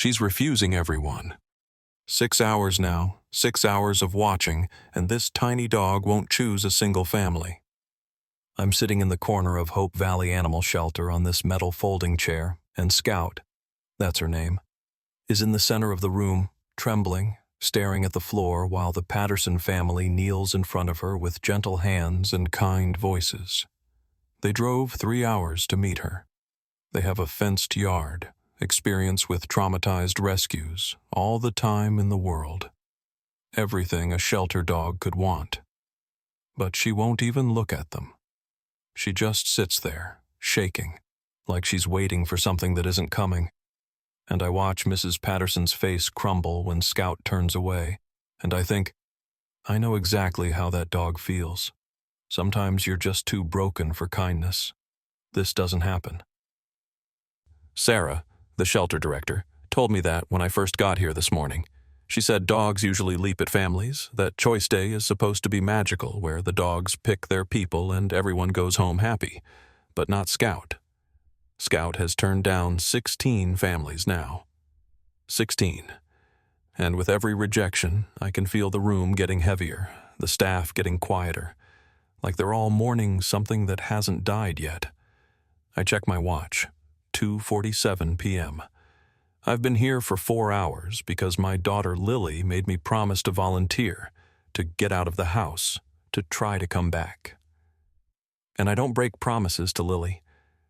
She's refusing everyone. 6 hours now, 6 hours of watching, and this tiny dog won't choose a single family. I'm sitting in the corner of Hope Valley Animal Shelter on this metal folding chair, and Scout, that's her name, is in the center of the room, trembling, staring at the floor while the Patterson family kneels in front of her with gentle hands and kind voices. They drove 3 hours to meet her. They have a fenced yard, experience with traumatized rescues, all the time in the world. Everything a shelter dog could want. But she won't even look at them. She just sits there, shaking, like she's waiting for something that isn't coming. And I watch Mrs. Patterson's face crumble when Scout turns away, and I think, I know exactly how that dog feels. Sometimes you're just too broken for kindness. This doesn't happen. Sarah, the shelter director, told me that when I first got here this morning. She said dogs usually leap at families, that Choice Day is supposed to be magical, where the dogs pick their people and everyone goes home happy. But not Scout. Scout has turned down 16 families now. 16. And with every rejection, I can feel the room getting heavier, the staff getting quieter, like they're all mourning something that hasn't died yet. I check my watch. 2:47 p.m. I've been here for 4 hours because my daughter Lily made me promise to volunteer, to get out of the house, to try to come back. And I don't break promises to Lily.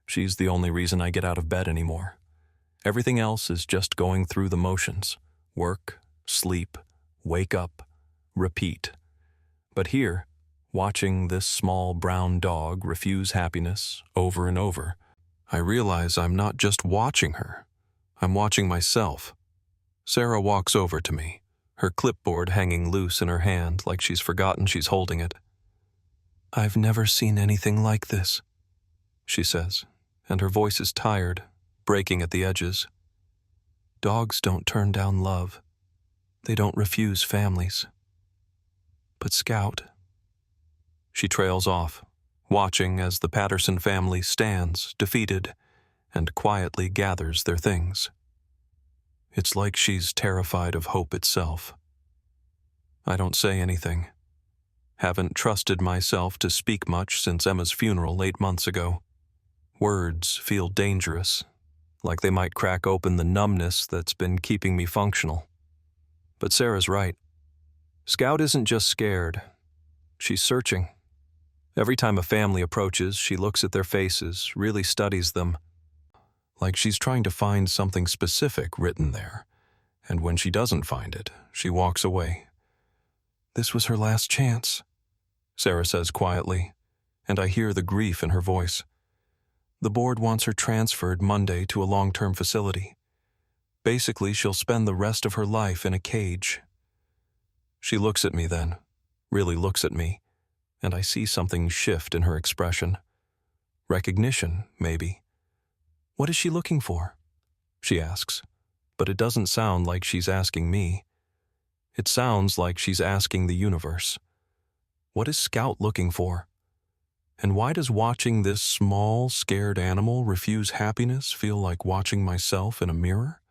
She's the only reason I get out of bed anymore. Everything else is just going through the motions. Work, sleep, wake up, repeat. But here, watching this small brown dog refuse happiness over and over, I realize I'm not just watching her. I'm watching myself. Sarah walks over to me, her clipboard hanging loose in her hand like she's forgotten she's holding it. "I've never seen anything like this," she says, and her voice is tired, breaking at the edges. "Dogs don't turn down love. They don't refuse families. But Scout..." She trails off, watching as the Patterson family stands, defeated, and quietly gathers their things. It's like she's terrified of hope itself. I don't say anything. Haven't trusted myself to speak much since Emma's funeral 8 months ago. Words feel dangerous, like they might crack open the numbness that's been keeping me functional. But Sarah's right. Scout isn't just scared. She's searching. Every time a family approaches, she looks at their faces, really studies them, like she's trying to find something specific written there. And when she doesn't find it, she walks away. "This was her last chance," Sarah says quietly, and I hear the grief in her voice. "The board wants her transferred Monday to a long-term facility. Basically, she'll spend the rest of her life in a cage." She looks at me then, really looks at me, and I see something shift in her expression. Recognition, maybe. "What is she looking for?" she asks, but it doesn't sound like she's asking me. It sounds like she's asking the universe. What is Scout looking for? And why does watching this small, scared animal refuse happiness feel like watching myself in a mirror?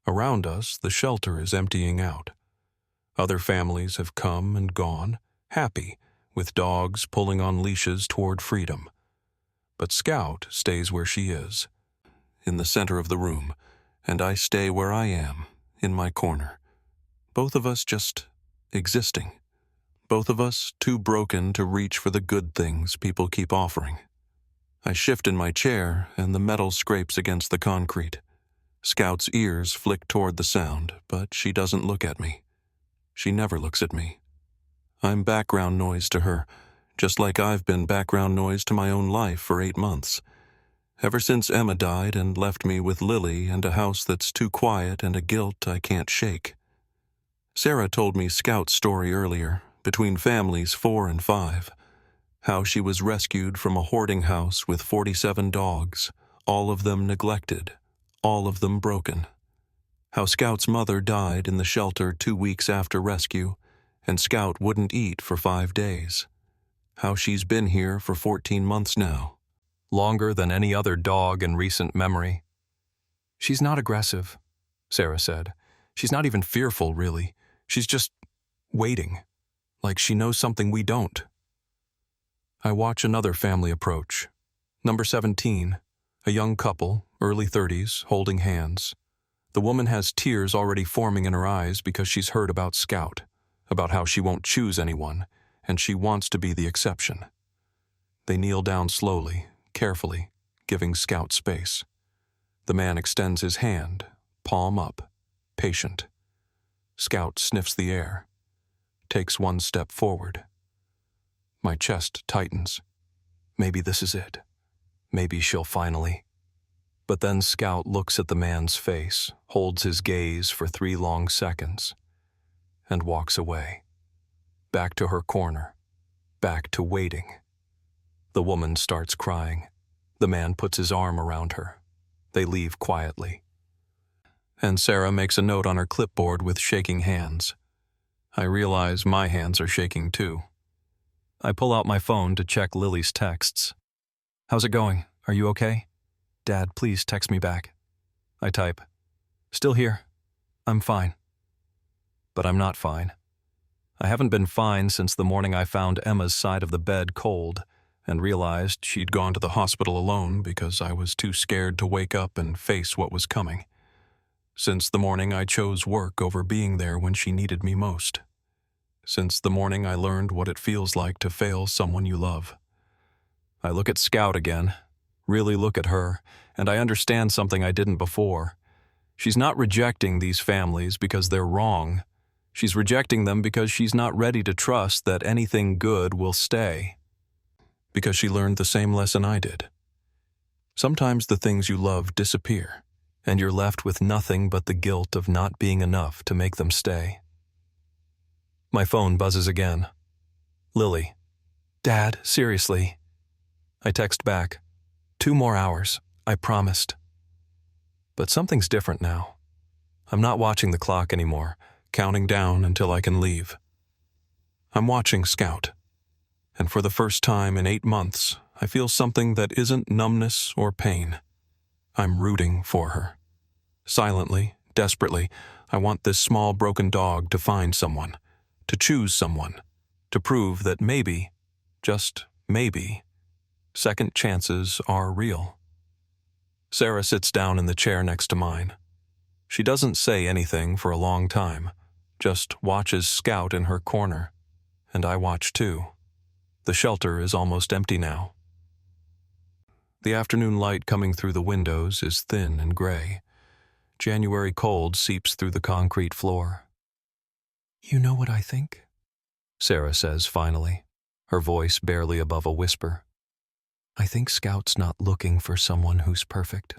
Around us, the shelter is emptying out. Other families have come and gone, happy, with dogs pulling on leashes toward freedom. But Scout stays where she is, in the center of the room, and I stay where I am, in my corner. Both of us just existing. Both of us too broken to reach for the good things people keep offering. I shift in my chair, and the metal scrapes against the concrete. Scout's ears flick toward the sound, but she doesn't look at me. She never looks at me. I'm background noise to her, just like I've been background noise to my own life for 8 months. Ever since Emma died and left me with Lily and a house that's too quiet and a guilt I can't shake. Sarah told me Scout's story earlier, between families 4 and 5. How she was rescued from a hoarding house with 47 dogs, all of them neglected, all of them broken. How Scout's mother died in the shelter 2 weeks after rescue, and Scout wouldn't eat for 5 days. How she's been here for 14 months now, longer than any other dog in recent memory. She's not aggressive. Sarah said. She's not even fearful, really. She's just waiting, like she knows something we don't. I watch another family approach. Number 17, a young couple, early 30s, holding hands. The woman has tears already forming in her eyes because she's heard about Scout, about how she won't choose anyone, and she wants to be the exception. They kneel down slowly, carefully, giving Scout space. The man extends his hand, palm up, patient. Scout sniffs the air, takes one step forward. My chest tightens. Maybe this is it. Maybe she'll finally. But then Scout looks at the man's face, holds his gaze for 3 long seconds, and walks away. Back to her corner. Back to waiting. The woman starts crying. The man puts his arm around her. They leave quietly. And Sarah makes a note on her clipboard with shaking hands. I realize my hands are shaking too. I pull out my phone to check Lily's texts. "How's it going? Are you okay? Dad, please text me back." I type, "Still here. I'm fine." But I'm not fine. I haven't been fine since the morning I found Emma's side of the bed cold and realized she'd gone to the hospital alone because I was too scared to wake up and face what was coming. Since the morning I chose work over being there when she needed me most. Since the morning I learned what it feels like to fail someone you love. I look at Scout again, really look at her, and I understand something I didn't before. She's not rejecting these families because they're wrong. She's rejecting them because she's not ready to trust that anything good will stay. Because she learned the same lesson I did. Sometimes the things you love disappear, and you're left with nothing but the guilt of not being enough to make them stay. My phone buzzes again. Lily. "Dad, seriously." I text back, 2 more hours, I promised. But something's different now. I'm not watching the clock anymore, counting down until I can leave. I'm watching Scout. And for the first time in 8 months, I feel something that isn't numbness or pain. I'm rooting for her. Silently, desperately, I want this small broken dog to find someone, to choose someone, to prove that maybe, just maybe, second chances are real. Sarah sits down in the chair next to mine. She doesn't say anything for a long time, just watches Scout in her corner, and I watch too. The shelter is almost empty now. The afternoon light coming through the windows is thin and gray. January cold seeps through the concrete floor. "You know what I think?" Sarah says finally, her voice barely above a whisper. "I think Scout's not looking for someone who's perfect.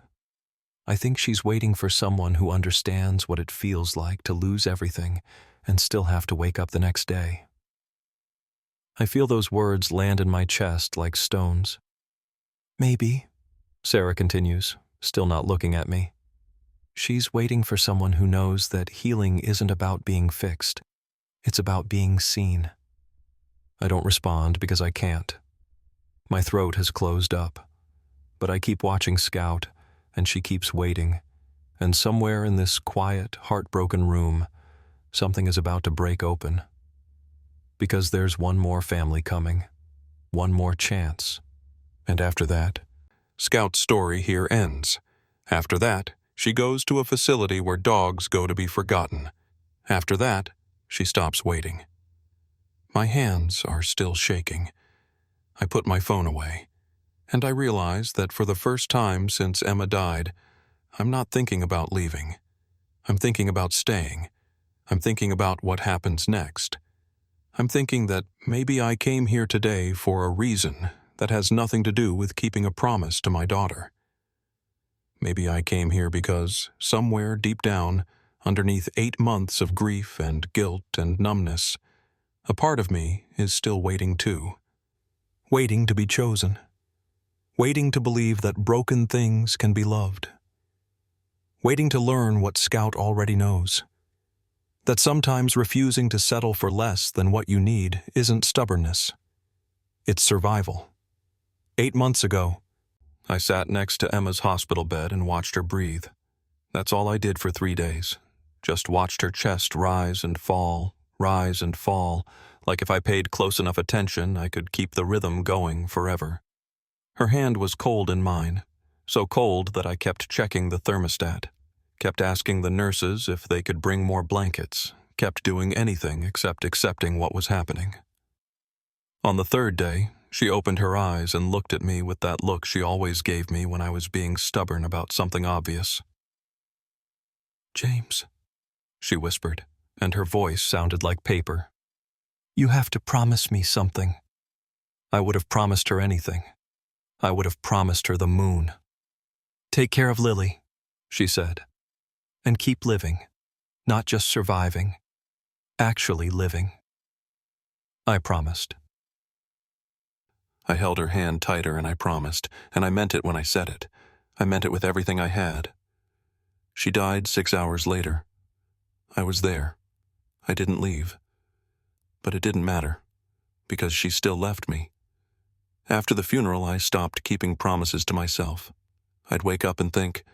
I think she's waiting for someone who understands what it feels like to lose everything and still have to wake up the next day." I feel those words land in my chest like stones. "Maybe," Sarah continues, still not looking at me. "She's waiting for someone who knows that healing isn't about being fixed. It's about being seen." I don't respond because I can't. My throat has closed up, but I keep watching Scout, and she keeps waiting, and somewhere in this quiet, heartbroken room, something is about to break open. Because there's one more family coming, one more chance, and after that, Scout's story here ends. After that, she goes to a facility where dogs go to be forgotten. After that, she stops waiting. My hands are still shaking. I put my phone away, and I realize that for the first time since Emma died, I'm not thinking about leaving. I'm thinking about staying. I'm thinking about what happens next. I'm thinking that maybe I came here today for a reason that has nothing to do with keeping a promise to my daughter. Maybe I came here because, somewhere deep down, underneath 8 months of grief and guilt and numbness, a part of me is still waiting too. Waiting to be chosen. Waiting to believe that broken things can be loved. Waiting to learn what Scout already knows. That sometimes refusing to settle for less than what you need isn't stubbornness. It's survival. 8 months ago, I sat next to Emma's hospital bed and watched her breathe. That's all I did for 3 days. Just watched her chest rise and fall, like if I paid close enough attention, I could keep the rhythm going forever. Her hand was cold in mine, so cold that I kept checking the thermostat, kept asking the nurses if they could bring more blankets, kept doing anything except accepting what was happening. On the 3rd day, she opened her eyes and looked at me with that look she always gave me when I was being stubborn about something obvious. "James," she whispered, and her voice sounded like paper. "You have to promise me something." I would have promised her anything. I would have promised her the moon. "Take care of Lily," she said, "and keep living, not just surviving, actually living." I promised. I held her hand tighter and I promised, and I meant it when I said it. I meant it with everything I had. She died 6 hours later. I was there. I didn't leave. But it didn't matter, because she still left me. After the funeral, I stopped keeping promises to myself. I'd wake up and think,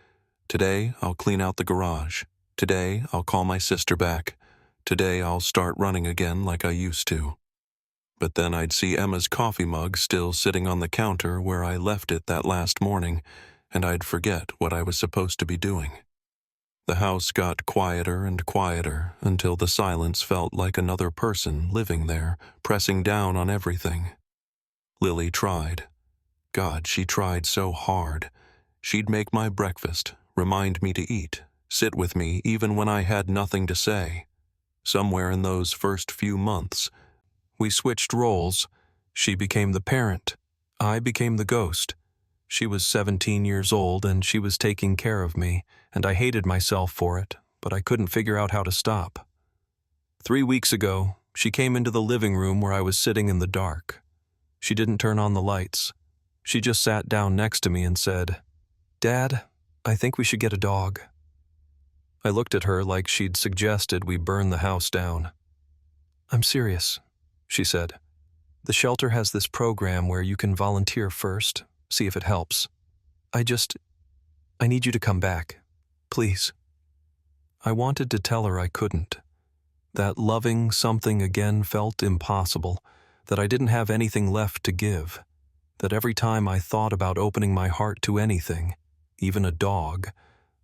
today I'll clean out the garage. Today I'll call my sister back. Today I'll start running again like I used to. But then I'd see Emma's coffee mug still sitting on the counter where I left it that last morning, and I'd forget what I was supposed to be doing. The house got quieter and quieter until the silence felt like another person living there, pressing down on everything. Lily tried. God, she tried so hard. She'd make my breakfast, remind me to eat, sit with me even when I had nothing to say. Somewhere in those first few months, we switched roles. She became the parent. I became the ghost. She was 17 years old and she was taking care of me, and I hated myself for it, but I couldn't figure out how to stop. 3 weeks ago, she came into the living room where I was sitting in the dark. She didn't turn on the lights. She just sat down next to me and said, "Dad, I think we should get a dog." I looked at her like she'd suggested we burn the house down. "I'm serious," she said. "The shelter has this program where you can volunteer first, see if it helps. I need you to come back. Please." I wanted to tell her I couldn't. That loving something again felt impossible, that I didn't have anything left to give, that every time I thought about opening my heart to anything, even a dog,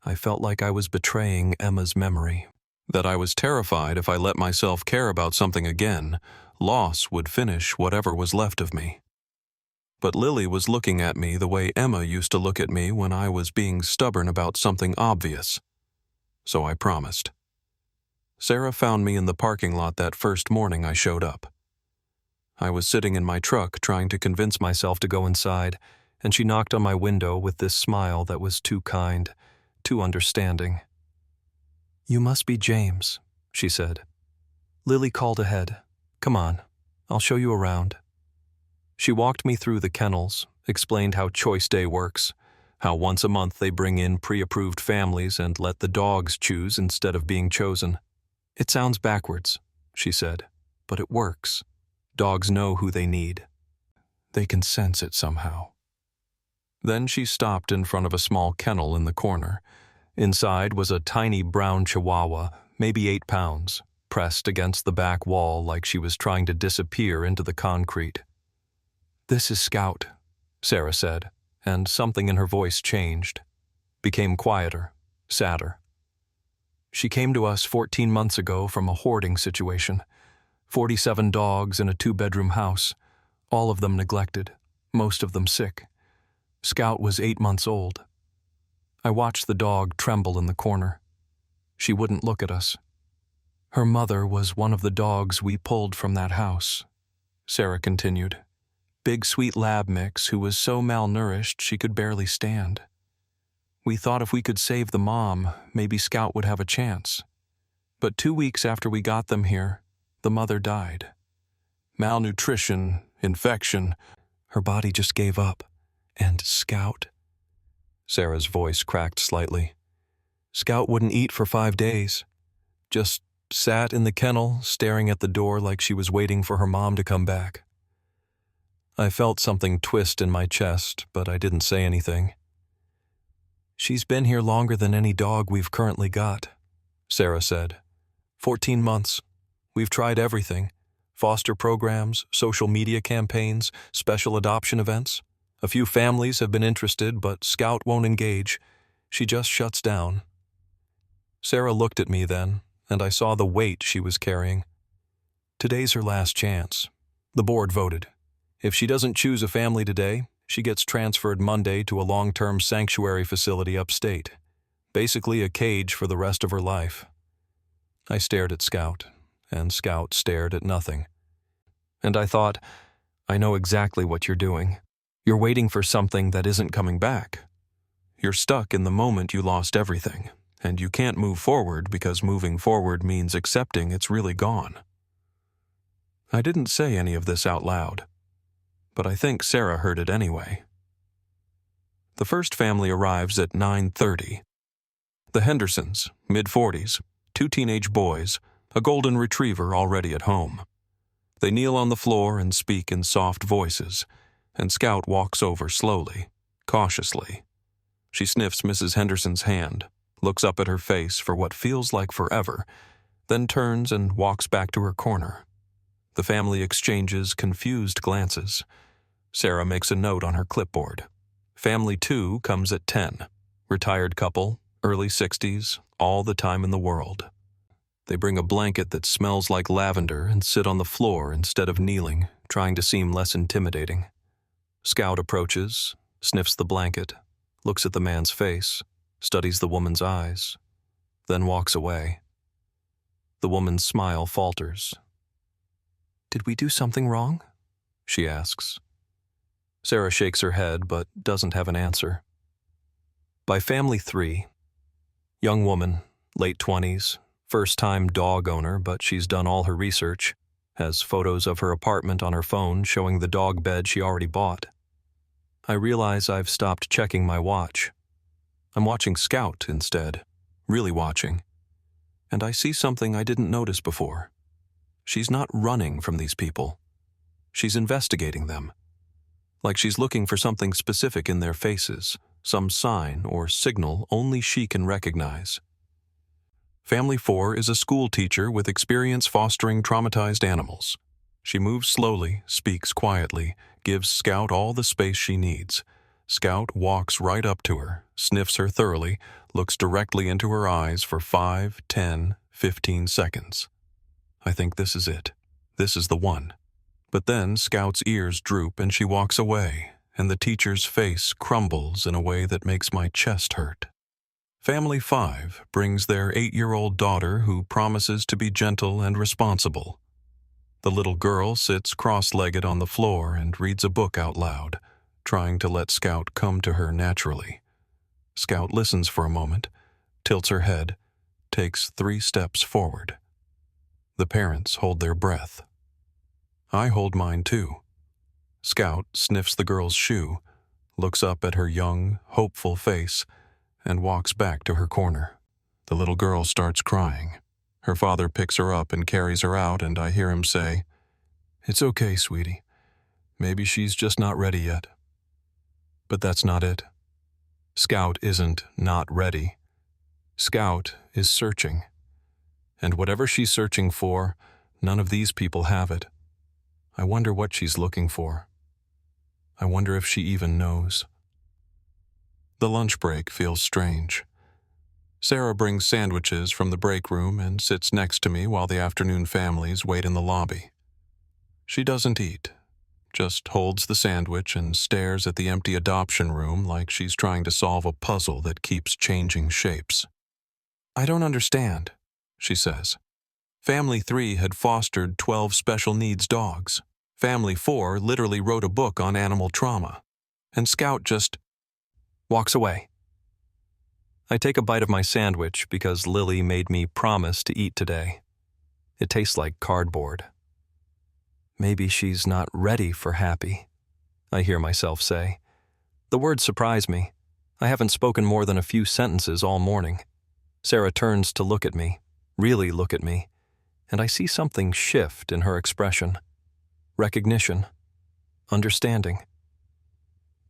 I felt like I was betraying Emma's memory. That I was terrified if I let myself care about something again, loss would finish whatever was left of me. But Lily was looking at me the way Emma used to look at me when I was being stubborn about something obvious. So I promised. Sarah found me in the parking lot that first morning I showed up. I was sitting in my truck trying to convince myself to go inside, and she knocked on my window with this smile that was too kind, too understanding. "You must be James," she said. "Lily called ahead. Come on, I'll show you around." She walked me through the kennels, explained how Choice Day works, how once a month they bring in pre-approved families and let the dogs choose instead of being chosen. "It sounds backwards," she said, "but it works. Dogs know who they need. They can sense it somehow." Then she stopped in front of a small kennel in the corner. Inside was a tiny brown chihuahua, maybe 8 pounds, pressed against the back wall like she was trying to disappear into the concrete. "This is Scout," Sarah said, and something in her voice changed, became quieter, sadder. "She came to us 14 months ago from a hoarding situation. 47 dogs in a 2-bedroom house, all of them neglected, most of them sick. Scout was 8 months old. I watched the dog tremble in the corner. She wouldn't look at us. Her mother was one of the dogs we pulled from that house," Sarah continued. "Big sweet lab mix who was so malnourished she could barely stand. We thought if we could save the mom, maybe Scout would have a chance. But 2 weeks after we got them here, the mother died. Malnutrition, infection, her body just gave up. And Scout?" Sarah's voice cracked slightly. "Scout wouldn't eat for 5 days. Just sat in the kennel, staring at the door like she was waiting for her mom to come back." I felt something twist in my chest, but I didn't say anything. She's been here longer than any dog we've currently got, Sarah said. 14 months. We've tried everything. Foster programs, social media campaigns, special adoption events. A few families have been interested, but Scout won't engage. She just shuts down. Sarah looked at me then, and I saw the weight she was carrying. Today's her last chance. The board voted. If she doesn't choose a family today, she gets transferred Monday to a long-term sanctuary facility upstate. Basically a cage for the rest of her life. I stared at Scout, and Scout stared at nothing. And I thought, I know exactly what you're doing. You're waiting for something that isn't coming back. You're stuck in the moment you lost everything, and you can't move forward because moving forward means accepting it's really gone. I didn't say any of this out loud, but I think Sarah heard it anyway. The first family arrives at 9:30. The Hendersons, mid-40s, 2 teenage boys, a golden retriever already at home. They kneel on the floor and speak in soft voices, and Scout walks over slowly, cautiously. She sniffs Mrs. Henderson's hand, looks up at her face for what feels like forever, then turns and walks back to her corner. The family exchanges confused glances. Sarah makes a note on her clipboard. Family 2 comes at 10. Retired couple, early 60s, all the time in the world. They bring a blanket that smells like lavender and sit on the floor instead of kneeling, trying to seem less intimidating. Scout approaches, sniffs the blanket, looks at the man's face, studies the woman's eyes, then walks away. The woman's smile falters. "Did we do something wrong?" she asks. Sarah shakes her head but doesn't have an answer. By family 3, young woman, late 20s, first-time dog owner, but she's done all her research, has photos of her apartment on her phone showing the dog bed she already bought. I realize I've stopped checking my watch. I'm watching Scout instead, really watching. And I see something I didn't notice before. She's not running from these people. She's investigating them. Like she's looking for something specific in their faces, some sign or signal only she can recognize. Family 4 is a school teacher with experience fostering traumatized animals. She moves slowly, speaks quietly, gives Scout all the space she needs. Scout walks right up to her, sniffs her thoroughly, looks directly into her eyes for 5, 10, 15 seconds. I think this is it. This is the one. But then Scout's ears droop and she walks away, and the teacher's face crumbles in a way that makes my chest hurt. Family 5 brings their 8-year-old daughter who promises to be gentle and responsible. The little girl sits cross-legged on the floor and reads a book out loud, trying to let Scout come to her naturally. Scout listens for a moment, tilts her head, takes 3 steps forward. The parents hold their breath. I hold mine too. Scout sniffs the girl's shoe, looks up at her young, hopeful face, and walks back to her corner. The little girl starts crying. Her father picks her up and carries her out, and I hear him say, "It's okay, sweetie. Maybe she's just not ready yet." But that's not it. Scout isn't not ready. Scout is searching. And whatever she's searching for, none of these people have it. I wonder what she's looking for. I wonder if she even knows. The lunch break feels strange. Sarah brings sandwiches from the break room and sits next to me while the afternoon families wait in the lobby. She doesn't eat, just holds the sandwich and stares at the empty adoption room like she's trying to solve a puzzle that keeps changing shapes. "I don't understand," she says. Family 3 had fostered 12 special needs dogs. Family 4 literally wrote a book on animal trauma. And Scout just walks away. I take a bite of my sandwich because Lily made me promise to eat today. It tastes like cardboard. Maybe she's not ready for happy, I hear myself say. The words surprise me. I haven't spoken more than a few sentences all morning. Sarah turns to look at me, really look at me, and I see something shift in her expression. Recognition. Understanding.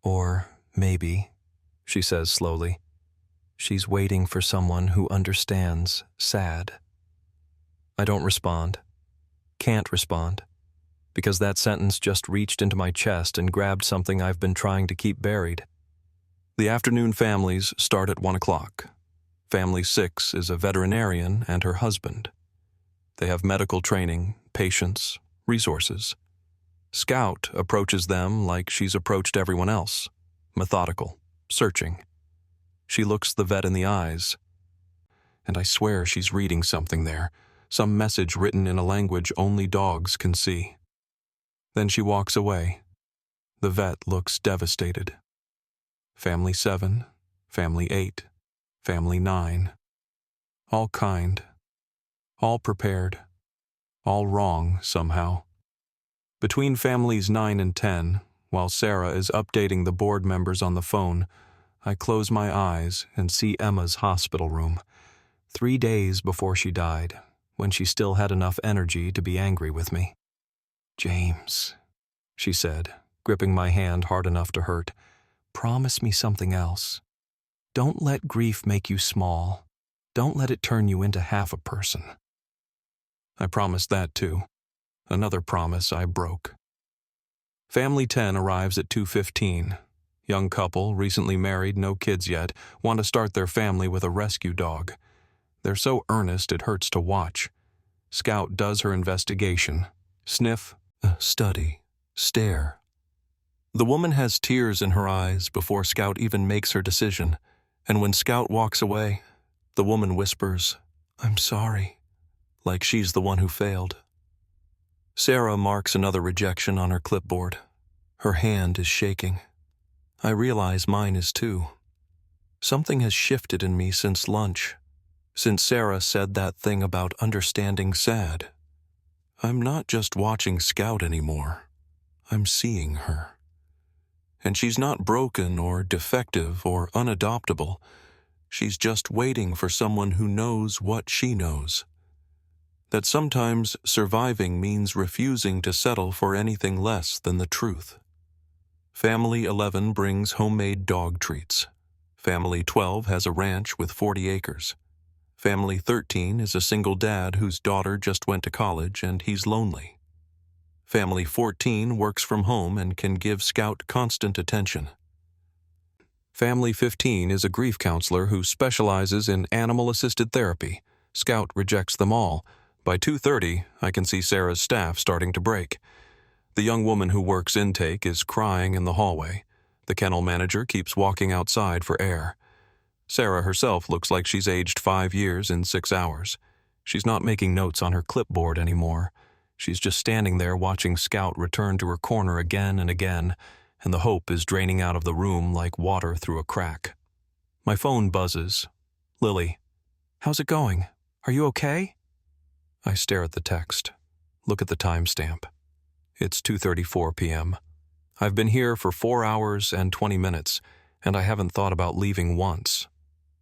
Or maybe, she says slowly, She's waiting for someone who understands sad. I don't respond. Can't respond. Because that sentence just reached into my chest and grabbed something I've been trying to keep buried. The afternoon families start at 1 o'clock. Family 6 is a veterinarian and her husband. They have medical training, patience, resources. Scout approaches them like she's approached everyone else, methodical, searching. She looks the vet in the eyes, and I swear she's reading something there, some message written in a language only dogs can see. Then she walks away. The vet looks devastated. Family 7, Family 8, Family 9. All kind. All prepared. All wrong somehow. Between families 9 and 10, while Sarah is updating the board members on the phone, I close my eyes and see Emma's hospital room, 3 days before she died, when she still had enough energy to be angry with me. "James," she said, gripping my hand hard enough to hurt, "promise me something else. Don't let grief make you small. Don't let it turn you into half a person." I promised that too. Another promise I broke. Family 10 arrives at 2:15. Young couple, recently married, no kids yet, want to start their family with a rescue dog. They're so earnest it hurts to watch. Scout does her investigation. Sniff, study, stare. The woman has tears in her eyes before Scout even makes her decision, and when Scout walks away, the woman whispers, "I'm sorry," like she's the one who failed. Sarah marks another rejection on her clipboard. Her hand is shaking. I realize mine is too. Something has shifted in me since lunch, since Sarah said that thing about understanding sad. I'm not just watching Scout anymore. I'm seeing her. And she's not broken or defective or unadoptable. She's just waiting for someone who knows what she knows. That sometimes surviving means refusing to settle for anything less than the truth. Family 11 brings homemade dog treats. Family 12 has a ranch with 40 acres. Family 13 is a single dad whose daughter just went to college and he's lonely. Family 14 works from home and can give Scout constant attention. Family 15 is a grief counselor who specializes in animal-assisted therapy. Scout rejects them all. By 2:30, I can see Sarah's staff starting to break. The young woman who works intake is crying in the hallway. The kennel manager keeps walking outside for air. Sarah herself looks like she's aged 5 years in 6 hours. She's not making notes on her clipboard anymore. She's just standing there watching Scout return to her corner again and again, and the hope is draining out of the room like water through a crack. My phone buzzes. "Lily, how's it going? Are you okay?" I stare at the text. Look at the timestamp. It's 2:34 p.m. I've been here for 4 hours and 20 minutes, and I haven't thought about leaving once.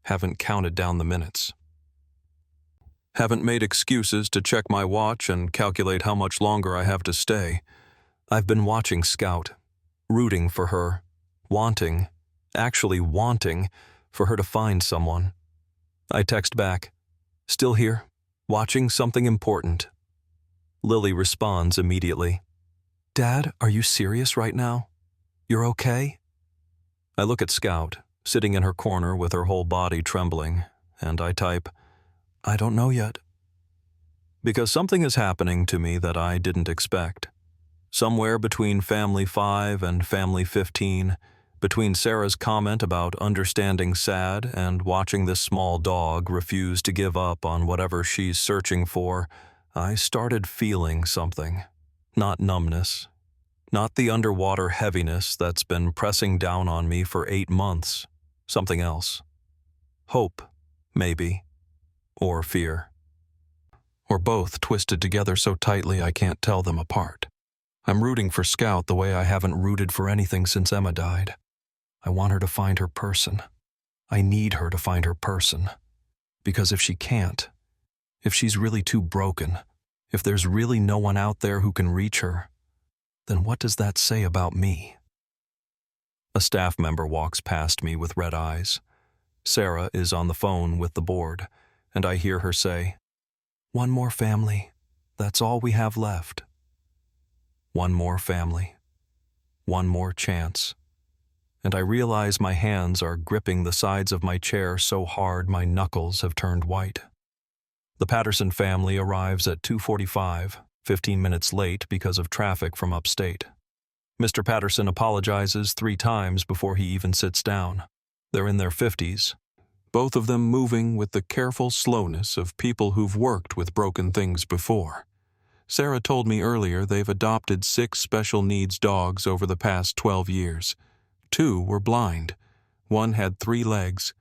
Haven't counted down the minutes. Haven't made excuses to check my watch and calculate how much longer I have to stay. I've been watching Scout, rooting for her, actually wanting, for her to find someone. I text back, "Still here, watching something important." Lily responds immediately, "Dad, are you serious right now? You're okay?" I look at Scout, sitting in her corner with her whole body trembling, and I type, "I don't know yet." Because something is happening to me that I didn't expect. Somewhere between Family 5 and Family 15, between Sarah's comment about understanding sad and watching this small dog refuse to give up on whatever she's searching for, I started feeling something. Not numbness. Not the underwater heaviness that's been pressing down on me for 8 months. Something else. Hope, maybe. Or fear. Or both twisted together so tightly I can't tell them apart. I'm rooting for Scout the way I haven't rooted for anything since Emma died. I want her to find her person. I need her to find her person. Because if she can't, if she's really too broken, if there's really no one out there who can reach her, then what does that say about me? A staff member walks past me with red eyes. Sarah is on the phone with the board, and I hear her say, "One more family. That's all we have left." One more family. One more chance. And I realize my hands are gripping the sides of my chair so hard my knuckles have turned white. The Patterson family arrives at 2:45, 15 minutes late because of traffic from upstate. Mr. Patterson apologizes 3 times before he even sits down. They're in their 50s, both of them moving with the careful slowness of people who've worked with broken things before. Sarah told me earlier they've adopted 6 special needs dogs over the past 12 years. 2 were blind. 1 had 3 legs.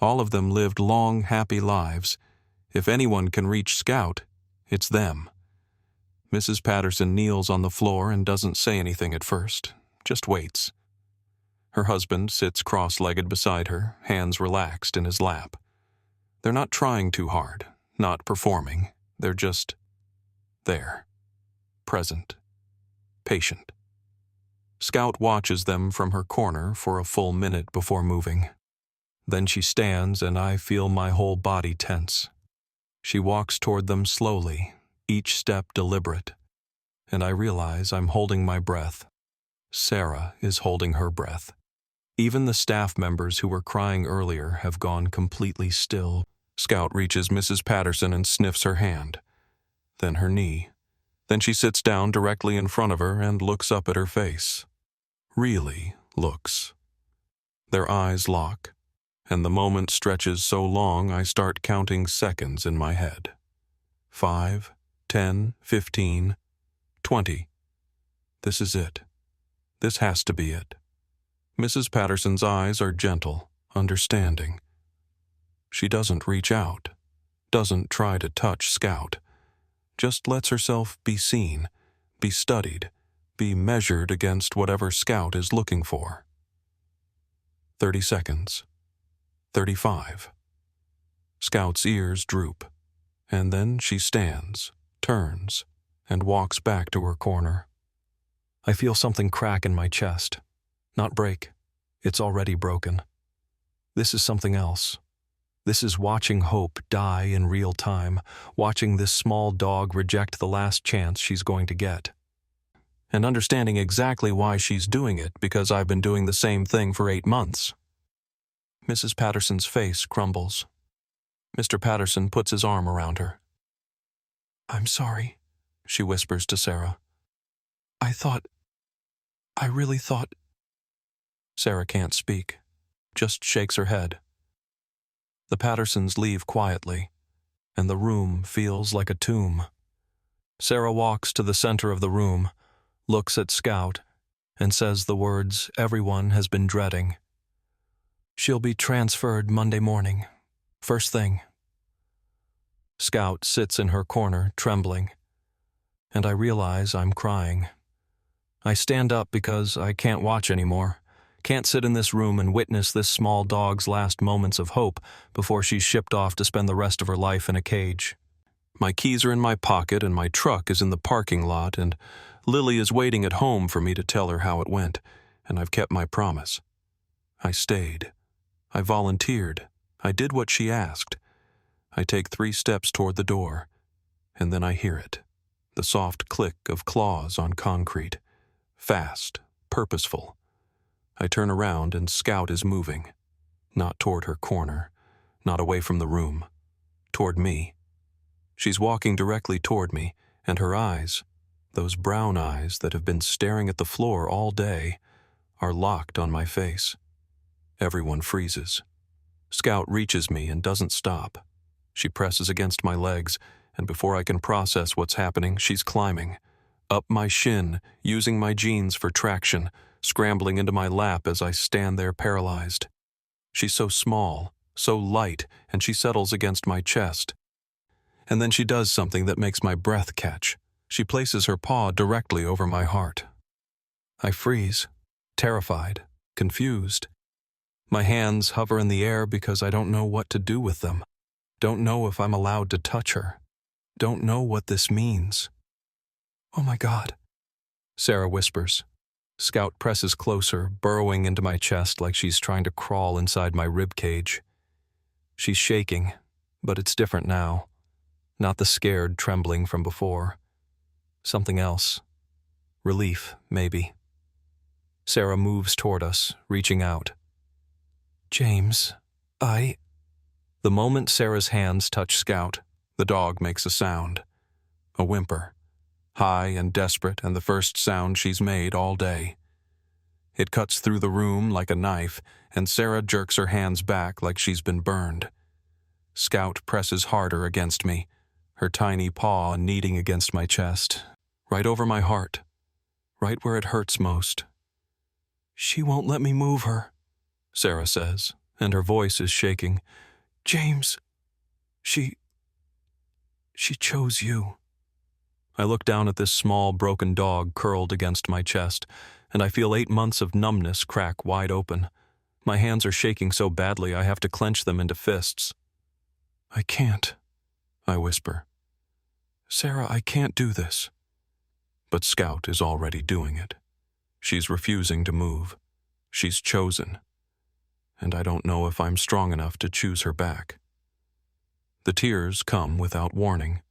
All of them lived long, happy lives. If anyone can reach Scout, it's them. Mrs. Patterson kneels on the floor and doesn't say anything at first, just waits. Her husband sits cross-legged beside her, hands relaxed in his lap. They're not trying too hard, not performing. They're just there, present, patient. Scout watches them from her corner for a full minute before moving. Then she stands and I feel my whole body tense. She walks toward them slowly, each step deliberate, and I realize I'm holding my breath. Sarah is holding her breath. Even the staff members who were crying earlier have gone completely still. Scout reaches Mrs. Patterson and sniffs her hand, then her knee. Then she sits down directly in front of her and looks up at her face. Really looks. Their eyes lock, and the moment stretches so long I start counting seconds in my head. 5, 10, 15, 20. This is it. This has to be it. Mrs. Patterson's eyes are gentle, understanding. She doesn't reach out, doesn't try to touch Scout, just lets herself be seen, be studied, be measured against whatever Scout is looking for. 30 seconds. 35. Scout's ears droop, and then she stands, turns, and walks back to her corner. I feel something crack in my chest. Not break. It's already broken. This is something else. This is watching hope die in real time, watching this small dog reject the last chance she's going to get. And understanding exactly why she's doing it, because I've been doing the same thing for 8 months. Mrs. Patterson's face crumbles. Mr. Patterson puts his arm around her. "I'm sorry," she whispers to Sarah. I really thought... Sarah can't speak, just shakes her head. The Pattersons leave quietly, and the room feels like a tomb. Sarah walks to the center of the room, looks at Scout, and says the words everyone has been dreading. "She'll be transferred Monday morning, first thing." Scout sits in her corner, trembling, and I realize I'm crying. I stand up because I can't watch anymore. Can't sit in this room and witness this small dog's last moments of hope before she's shipped off to spend the rest of her life in a cage. My keys are in my pocket and my truck is in the parking lot, and Lily is waiting at home for me to tell her how it went, and I've kept my promise. I stayed. I volunteered. I did what she asked. I take 3 steps toward the door, and then I hear it. The soft click of claws on concrete. Fast, purposeful. I turn around and Scout is moving. Not toward her corner, not away from the room. Toward me. She's walking directly toward me, and her eyes, those brown eyes that have been staring at the floor all day, are locked on my face. Everyone freezes. Scout reaches me and doesn't stop. She presses against my legs, and before I can process what's happening, she's climbing. Up my shin, using my jeans for traction, scrambling into my lap as I stand there paralyzed. She's so small, so light, and she settles against my chest. And then she does something that makes my breath catch. She places her paw directly over my heart. I freeze, terrified, confused. My hands hover in the air because I don't know what to do with them. Don't know if I'm allowed to touch her. Don't know what this means. "Oh my God," Sarah whispers. Scout presses closer, burrowing into my chest like she's trying to crawl inside my rib cage. She's shaking, but it's different now. Not the scared trembling from before. Something else. Relief, maybe. Sarah moves toward us, reaching out. James, The moment Sarah's hands touch Scout, the dog makes a sound. A whimper. High and desperate, and the first sound she's made all day. It cuts through the room like a knife, and Sarah jerks her hands back like she's been burned. Scout presses harder against me, her tiny paw kneading against my chest, right over my heart, right where it hurts most. She won't let me move her, Sarah says, and her voice is shaking. James, she chose you. I look down at this small, broken dog curled against my chest, and I feel 8 months of numbness crack wide open. My hands are shaking so badly I have to clench them into fists. I can't, I whisper. Sarah, I can't do this. But Scout is already doing it. She's refusing to move. She's chosen. And I don't know if I'm strong enough to choose her back. The tears come without warning.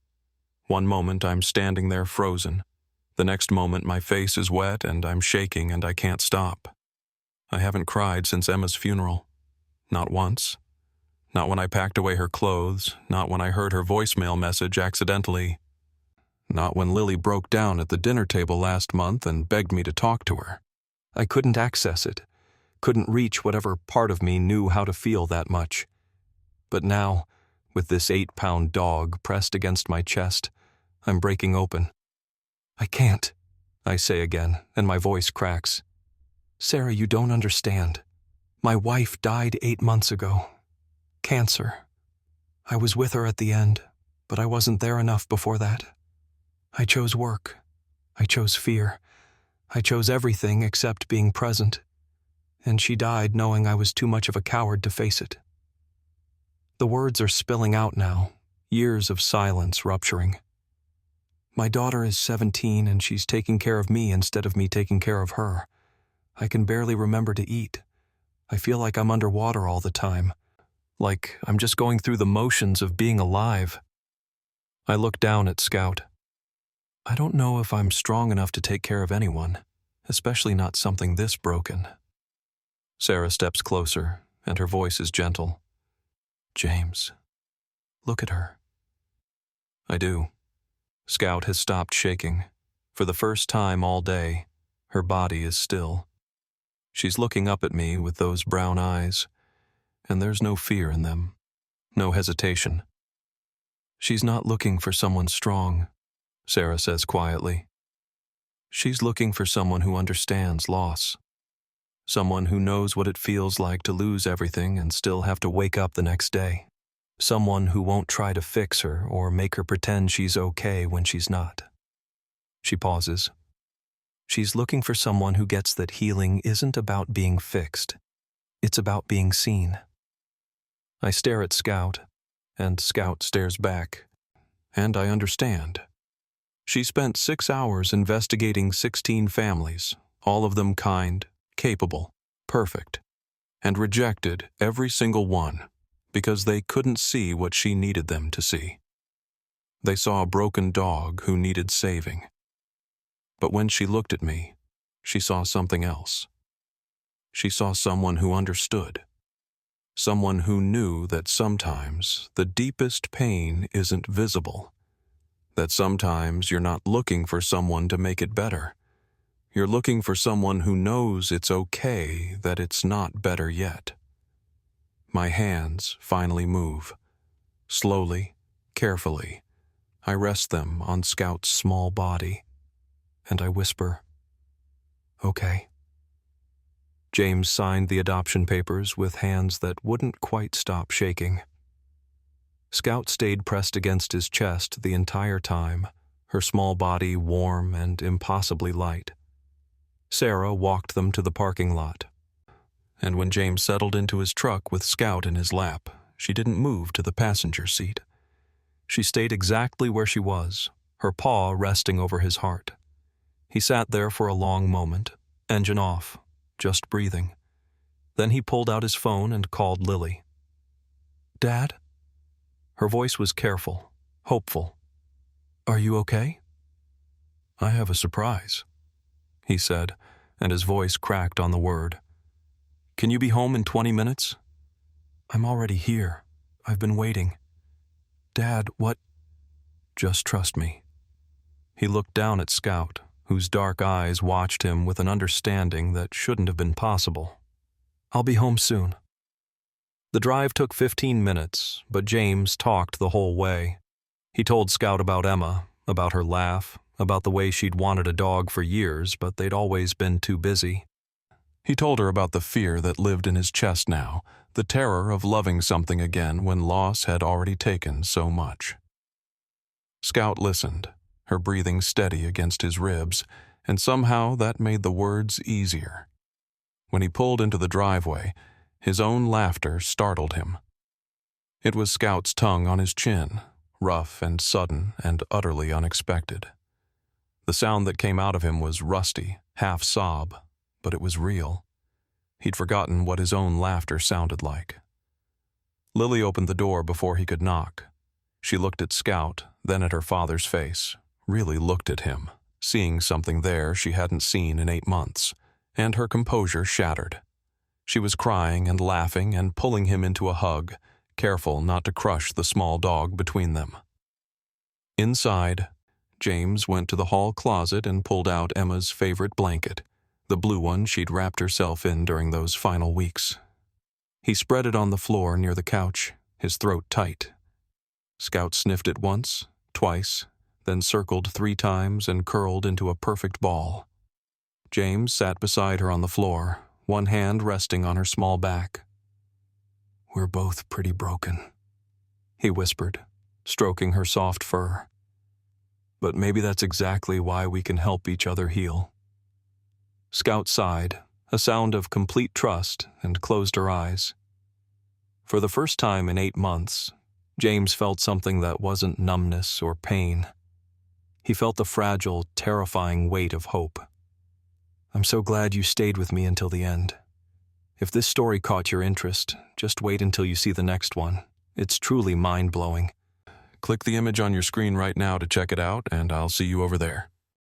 One moment I'm standing there frozen. The next moment my face is wet and I'm shaking and I can't stop. I haven't cried since Emma's funeral. Not once. Not when I packed away her clothes, not when I heard her voicemail message accidentally. Not when Lily broke down at the dinner table last month and begged me to talk to her. I couldn't access it, couldn't reach whatever part of me knew how to feel that much. But now, with this 8-pound dog pressed against my chest, I'm breaking open. I can't, I say again, and my voice cracks. Sarah, you don't understand. My wife died 8 months ago. Cancer. I was with her at the end, but I wasn't there enough before that. I chose work. I chose fear. I chose everything except being present. And she died knowing I was too much of a coward to face it. The words are spilling out now, years of silence rupturing. My daughter is 17 and she's taking care of me instead of me taking care of her. I can barely remember to eat. I feel like I'm underwater all the time. Like I'm just going through the motions of being alive. I look down at Scout. I don't know if I'm strong enough to take care of anyone, especially not something this broken. Sarah steps closer, and her voice is gentle. James, look at her. I do. Scout has stopped shaking. For the first time all day, her body is still. She's looking up at me with those brown eyes, and there's no fear in them, no hesitation. She's not looking for someone strong, Sarah says quietly. She's looking for someone who understands loss. Someone who knows what it feels like to lose everything and still have to wake up the next day. Someone who won't try to fix her or make her pretend she's okay when she's not. She pauses. She's looking for someone who gets that healing isn't about being fixed. It's about being seen. I stare at Scout, and Scout stares back. And I understand. She spent 6 hours investigating 16 families, all of them kind, capable, perfect, and rejected every single one because they couldn't see what she needed them to see. They saw a broken dog who needed saving. But when she looked at me, she saw something else. She saw someone who understood. Someone who knew that sometimes the deepest pain isn't visible. That sometimes you're not looking for someone to make it better. You're looking for someone who knows it's okay that it's not better yet. My hands finally move. Slowly, carefully, I rest them on Scout's small body, and I whisper, "Okay." James signed the adoption papers with hands that wouldn't quite stop shaking. Scout stayed pressed against his chest the entire time, her small body warm and impossibly light. Sarah walked them to the parking lot. And when James settled into his truck with Scout in his lap, she didn't move to the passenger seat. She stayed exactly where she was, her paw resting over his heart. He sat there for a long moment, engine off, just breathing. Then he pulled out his phone and called Lily. Dad? Her voice was careful, hopeful. Are you okay? I have a surprise, he said, and his voice cracked on the word. Can you be home in 20 minutes? I'm already here. I've been waiting. Dad, what? Just trust me. He looked down at Scout, whose dark eyes watched him with an understanding that shouldn't have been possible. I'll be home soon. The drive took 15 minutes, but James talked the whole way. He told Scout about Emma, about her laugh, about the way she'd wanted a dog for years, but they'd always been too busy. He told her about the fear that lived in his chest now, the terror of loving something again when loss had already taken so much. Scout listened, her breathing steady against his ribs, and somehow that made the words easier. When he pulled into the driveway, his own laughter startled him. It was Scout's tongue on his chin, rough and sudden and utterly unexpected. The sound that came out of him was rusty, half sob, but it was real. He'd forgotten what his own laughter sounded like. Lily opened the door before he could knock. She looked at Scout, then at her father's face, really looked at him, seeing something there she hadn't seen in 8 months, and her composure shattered. She was crying and laughing and pulling him into a hug, careful not to crush the small dog between them. Inside, James went to the hall closet and pulled out Emma's favorite blanket, the blue one she'd wrapped herself in during those final weeks. He spread it on the floor near the couch, his throat tight. Scout sniffed it once, twice, then circled 3 times and curled into a perfect ball. James sat beside her on the floor, one hand resting on her small back. We're both pretty broken, he whispered, stroking her soft fur. But maybe that's exactly why we can help each other heal. Scout sighed, a sound of complete trust, and closed her eyes. For the first time in 8 months, James felt something that wasn't numbness or pain. He felt the fragile, terrifying weight of hope. I'm so glad you stayed with me until the end. If this story caught your interest, just wait until you see the next one. It's truly mind-blowing. Click the image on your screen right now to check it out, and I'll see you over there.